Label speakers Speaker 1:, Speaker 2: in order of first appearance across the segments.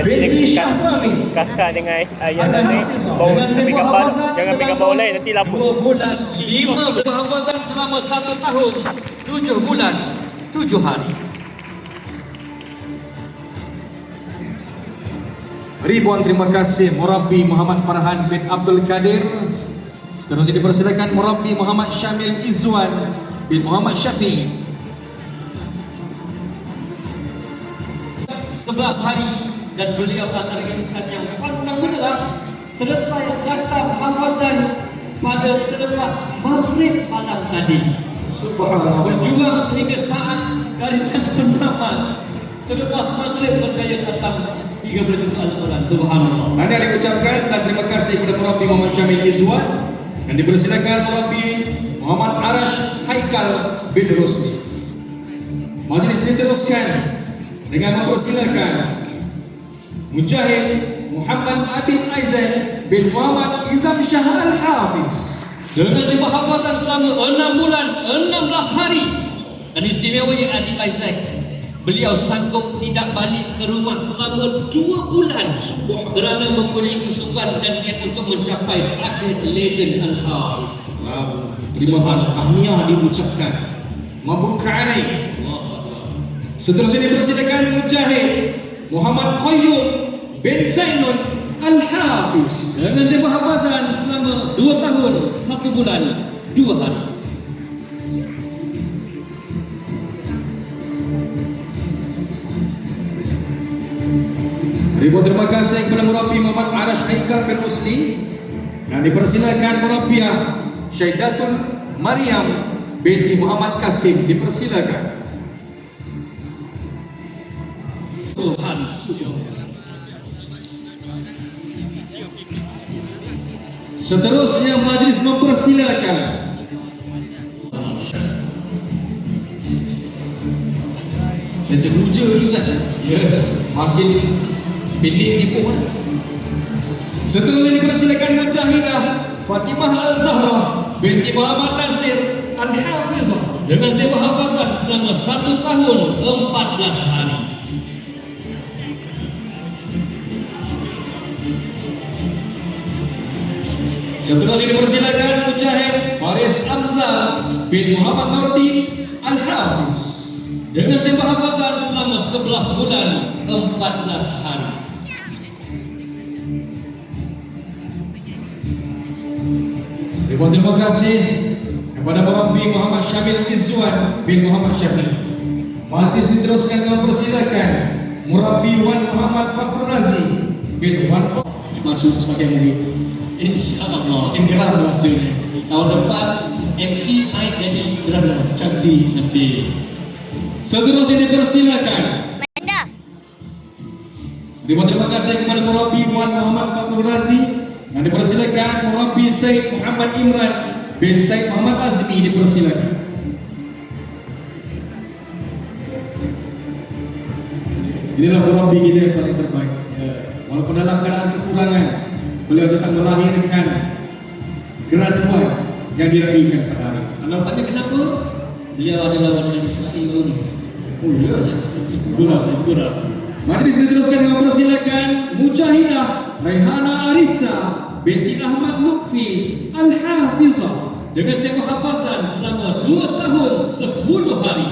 Speaker 1: binti Syahramin.
Speaker 2: Kakak dengan ayah nanti bawa ambil gambar, jangan ambil gambar online nanti lapor.
Speaker 3: 2 bulan 5 penghafazan selama 1 tahun 7 bulan 7 hari.
Speaker 1: Ribuan terima kasih Murabbi Muhammad Farhan bin Abdul Qadir. Seterusnya dipersilakan Murabbi Muhammad Syamil Izwan bin Muhammad Syafiq.
Speaker 3: 11 hari dan beliau antara insan yang pantang menyerah, selesai khatam hafazan pada selepas maghrib malam tadi.
Speaker 1: Subhanallah.
Speaker 3: Berjuang sehingga saat garisan penamat, selepas maghrib berjaya khatam 13 juz Al-Quran. Subhanallah.
Speaker 1: Anda diucapkan dan terima kasih kepada Murabbi Muhammad Syamil Izwan dan dipersilakan Murabbi Muhammad Arash Haikal bin Rusli. Majlis diteruskan dengan mempersilakan Mujahid Muhammad Adil Aizan bin Muhammad Izam Shah Al-Hafiz.
Speaker 3: Dengan tempoh hafazan selama 6 bulan 16 hari, dan istimewanya Adil Aizan, beliau sanggup tidak balik ke rumah selama 2 bulan kerana mempunyai kesukaan dan niat untuk mencapai target legend Al-Hafiz.
Speaker 1: Terima kasih tahniah diucapkan. Mabuk alaik. Seterusnya dipersilakan Mujahid Muhammad Qayyum bin Zainun Al-Hafiz.
Speaker 3: Dengan tempoh hafazan selama 2 tahun 1 bulan 2 hari.
Speaker 1: Ribuan terima kasih kepada Murabbi Muhammad Arash Haikal bin Rusli dan dipersilakan Murabbiah Syaidatul Maryam binti Muhammad Kasim. Dipersilakan.
Speaker 3: Tuhan.
Speaker 1: Seterusnya majlis mempersilakan saya terpuja ni Ustaz. Makin pilih tipu. Seterusnya dipersilakan Mujahidah Fatimah Al-Zahra binti Muhammad Nasir Al-Hafizah.
Speaker 3: Dengan tempoh hafazan selama 1 tahun 14 hari.
Speaker 1: Seterusnya dipersilakan Mujahid Faris Amzal bin Muhammad Nurdi Al-Hafiz.
Speaker 3: Dengan tempoh hafazan selama 11 bulan 14 hari.
Speaker 1: Terima kasih kepada Murabbi Muhammad Syamil Izwan bin Muhammad Syafiq. Majlis diteruskan dengan persilakan Murabbi Wan Muhammad Fakrul Razi bin Wan masuk sebagai murid.
Speaker 3: InsyaAllah
Speaker 1: Inggeran maksudnya.
Speaker 3: tahun depan MC naik jadi berapa? Cantik.
Speaker 1: Seterusnya dipersilakan.
Speaker 4: Manda.
Speaker 1: Terima kasih kepada Murabbi Wan Muhammad Fakrul Razi dan dipersilakan Murabbi Syed Muhammad Imran bin Syed Muhammad Azmi. Dipersilakan. Inilah Murabbi kita yang paling terbaik. Walaupun dalam keadaan kekurangan, beliau tetap melahirkan graduan yang diraihkan pada hari.
Speaker 3: Anda tanya kenapa? Beliau adalah wanita Israel.
Speaker 1: Oh ya,
Speaker 3: Segera.
Speaker 1: majlis diteruskan dengan persilakan Mujahidah Raihana Arisa binti Ahmad Lutfi Al-Hafizah.
Speaker 3: Dengan tempoh hafazan selama 2 tahun 10 hari.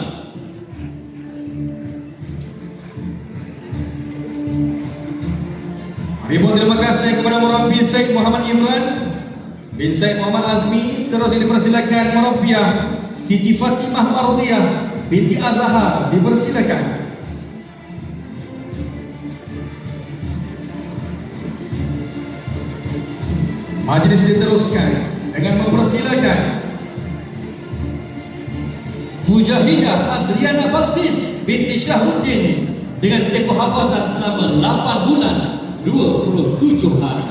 Speaker 1: Ribuan terima kasih kepada Murabbi Syed Muhammad Imran bin Syed Muhammad Azmi. Seterusnya dipersilakan Murabbiah Siti Fatimah Mardiyah binti Azhar. Dipersilakan. Majlis diteruskan dengan mempersilakan
Speaker 3: Mujahidah Adriana Balqis binti Syahruddin dengan tempoh hafazan selama 8 bulan 27 hari.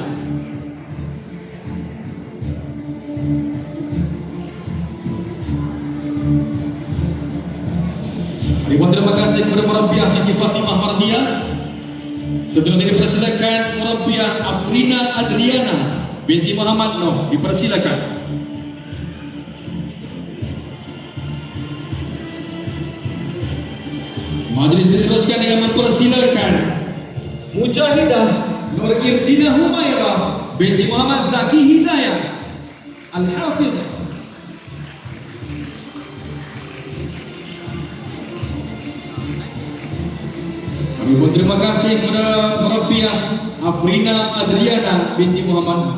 Speaker 1: Ribuan terima kasih kepada Murabbiah Siti Fatimah Mardiyah. Seterusnya dipersilakan Murabbiah Afrina Adriana binti Muhammad Noh. Dipersilakan. Majlis diteruskan dengan mempersilakan Mujahidah Nur Irdina Humairah binti Muhammad Zaki Hidayah Al-Hafiz. Kami pun terima kasih kepada Murabbiyah Afrina Adriana binti Muhammad